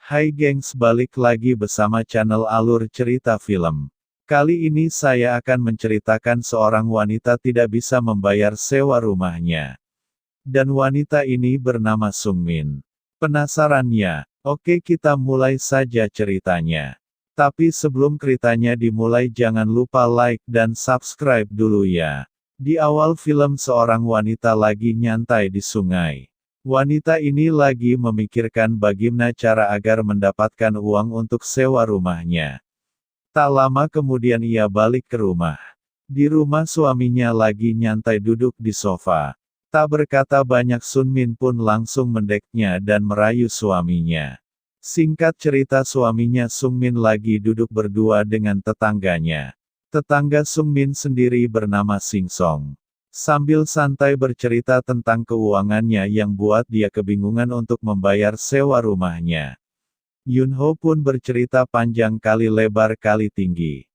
Hai gengs, balik lagi bersama channel Alur Cerita Film. Kali ini saya akan menceritakan seorang wanita tidak bisa membayar sewa rumahnya. Dan wanita ini bernama Sung Min. Penasaran ya? Oke, kita mulai saja ceritanya. Tapi sebelum ceritanya dimulai jangan lupa like dan subscribe dulu ya. Di awal film seorang wanita lagi nyantai di sungai. Wanita ini lagi memikirkan bagaimana cara agar mendapatkan uang untuk sewa rumahnya. Tak lama kemudian ia balik ke rumah. Di rumah suaminya lagi nyantai duduk di sofa. Tak berkata banyak Sun Min pun langsung mendeknya dan merayu suaminya. Singkat cerita suaminya Sung Min lagi duduk berdua dengan tetangganya. Tetangga Sung Min sendiri bernama Sing Song. Sambil santai bercerita tentang keuangannya yang buat dia kebingungan untuk membayar sewa rumahnya. Yun Ho pun bercerita panjang kali lebar kali tinggi.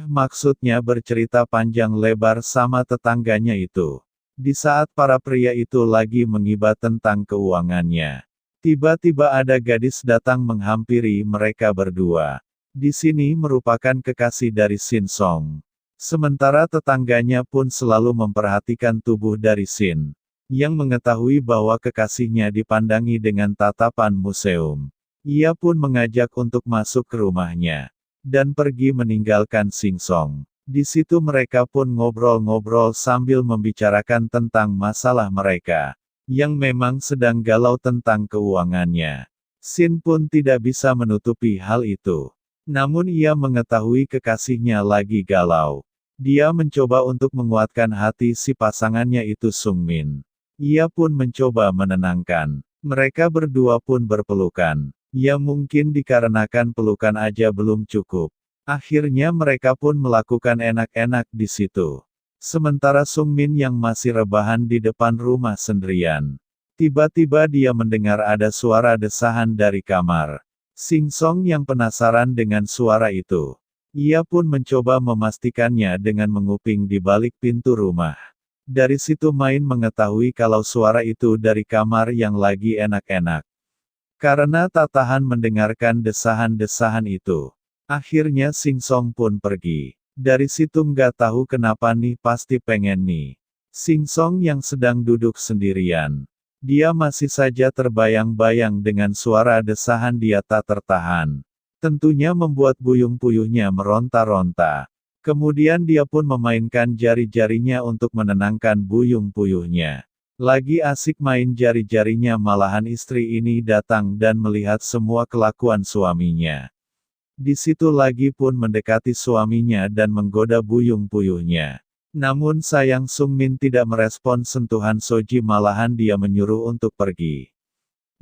Maksudnya bercerita panjang lebar sama tetangganya itu. Di saat para pria itu lagi mengibat tentang keuangannya. Tiba-tiba ada gadis datang menghampiri mereka berdua. Di sini merupakan kekasih dari Shin Song. Sementara tetangganya pun selalu memperhatikan tubuh dari Shin, yang mengetahui bahwa kekasihnya dipandangi dengan tatapan museum. Ia pun mengajak untuk masuk ke rumahnya, dan pergi meninggalkan Sing Song. Di situ mereka pun ngobrol-ngobrol sambil membicarakan tentang masalah mereka, yang memang sedang galau tentang keuangannya. Shin pun tidak bisa menutupi hal itu. Namun ia mengetahui kekasihnya lagi galau. Dia mencoba untuk menguatkan hati si pasangannya itu Sung Min. Ia pun mencoba menenangkan. Mereka berdua pun berpelukan. Ya mungkin dikarenakan pelukan aja belum cukup. Akhirnya mereka pun melakukan enak-enak di situ. Sementara Sung Min yang masih rebahan di depan rumah sendirian. Tiba-tiba dia mendengar ada suara desahan dari kamar. Sing Song yang penasaran dengan suara itu. Ia pun mencoba memastikannya dengan menguping di balik pintu rumah. Dari situ main mengetahui kalau suara itu dari kamar yang lagi enak-enak. Karena tak tahan mendengarkan desahan-desahan itu. Akhirnya Sing Song pun pergi. Dari situ nggak tahu kenapa nih pasti pengen nih. Sing Song yang sedang duduk sendirian. Dia masih saja terbayang-bayang dengan suara desahan dia tak tertahan. Tentunya membuat buyung-puyuhnya meronta-ronta. Kemudian dia pun memainkan jari-jarinya untuk menenangkan buyung-puyuhnya. Lagi asik main jari-jarinya malahan istri ini datang dan melihat semua kelakuan suaminya. Di situ lagi pun mendekati suaminya dan menggoda buyung-puyuhnya. Namun sayang Sung Min tidak merespon sentuhan Soji malahan dia menyuruh untuk pergi.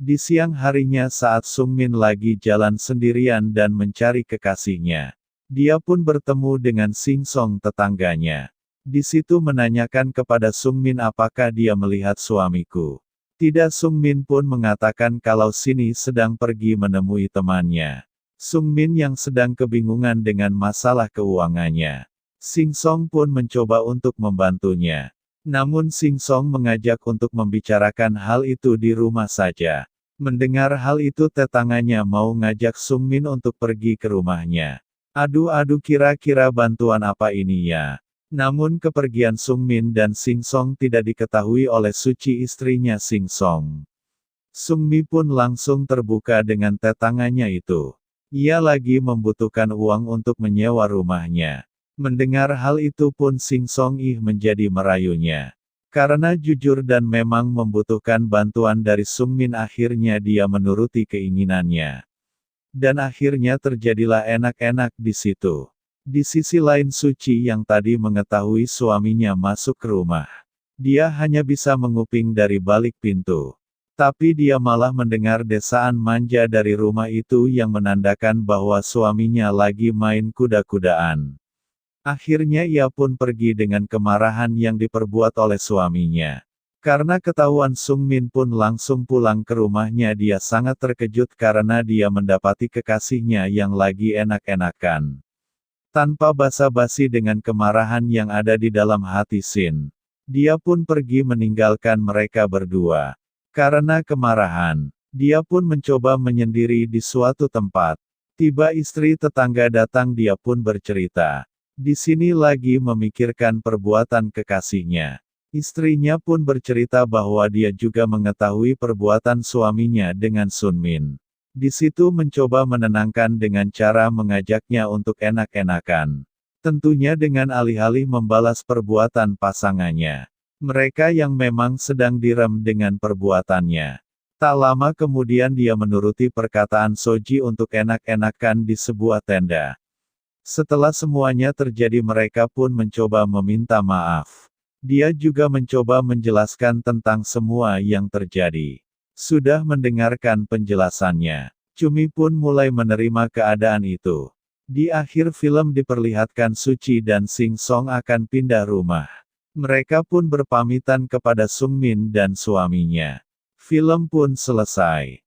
Di siang harinya saat Sung Min lagi jalan sendirian dan mencari kekasihnya. Dia pun bertemu dengan Sing Song tetangganya. Di situ menanyakan kepada Sung Min apakah dia melihat suamiku. Tidak, Sung Min pun mengatakan kalau sini sedang pergi menemui temannya. Sung Min yang sedang kebingungan dengan masalah keuangannya. Sing Song pun mencoba untuk membantunya. Namun Sing Song mengajak untuk membicarakan hal itu di rumah saja. Mendengar hal itu tetangganya mau ngajak Sung Min untuk pergi ke rumahnya. Aduh kira-kira bantuan apa ini ya? Namun kepergian Sung Min dan Sing Song tidak diketahui oleh Suci istrinya Sing Song. Sung Mi pun langsung terbuka dengan tetangganya itu. Ia lagi membutuhkan uang untuk menyewa rumahnya. Mendengar hal itu pun Sing Song menjadi merayunya. Karena jujur dan memang membutuhkan bantuan dari Sung Min akhirnya dia menuruti keinginannya. Dan akhirnya terjadilah enak-enak di situ. Di sisi lain Suci yang tadi mengetahui suaminya masuk ke rumah. Dia hanya bisa menguping dari balik pintu. Tapi dia malah mendengar desaan manja dari rumah itu yang menandakan bahwa suaminya lagi main kuda-kudaan. Akhirnya ia pun pergi dengan kemarahan yang diperbuat oleh suaminya. Karena ketahuan Sung Min pun langsung pulang ke rumahnya dia sangat terkejut karena dia mendapati kekasihnya yang lagi enak-enakan. Tanpa basa-basi dengan kemarahan yang ada di dalam hati Shin. Dia pun pergi meninggalkan mereka berdua. Karena kemarahan, Dia pun mencoba menyendiri di suatu tempat. Tiba istri tetangga datang, dia pun bercerita. Di sini lagi memikirkan perbuatan kekasihnya. Istrinya pun bercerita bahwa dia juga mengetahui perbuatan suaminya dengan Sun Min. Di situ mencoba menenangkan dengan cara mengajaknya untuk enak-enakan. Tentunya dengan alih-alih membalas perbuatan pasangannya. Mereka yang memang sedang direm dengan perbuatannya. Tak lama kemudian dia menuruti perkataan Soji untuk enak-enakan di sebuah tenda. Setelah semuanya terjadi mereka pun mencoba meminta maaf. Dia juga mencoba menjelaskan tentang semua yang terjadi. Sudah mendengarkan penjelasannya, Cumi pun mulai menerima keadaan itu. Di akhir film diperlihatkan Suci dan Sing Song akan pindah rumah. Mereka pun berpamitan kepada Sung Min dan suaminya. Film pun selesai.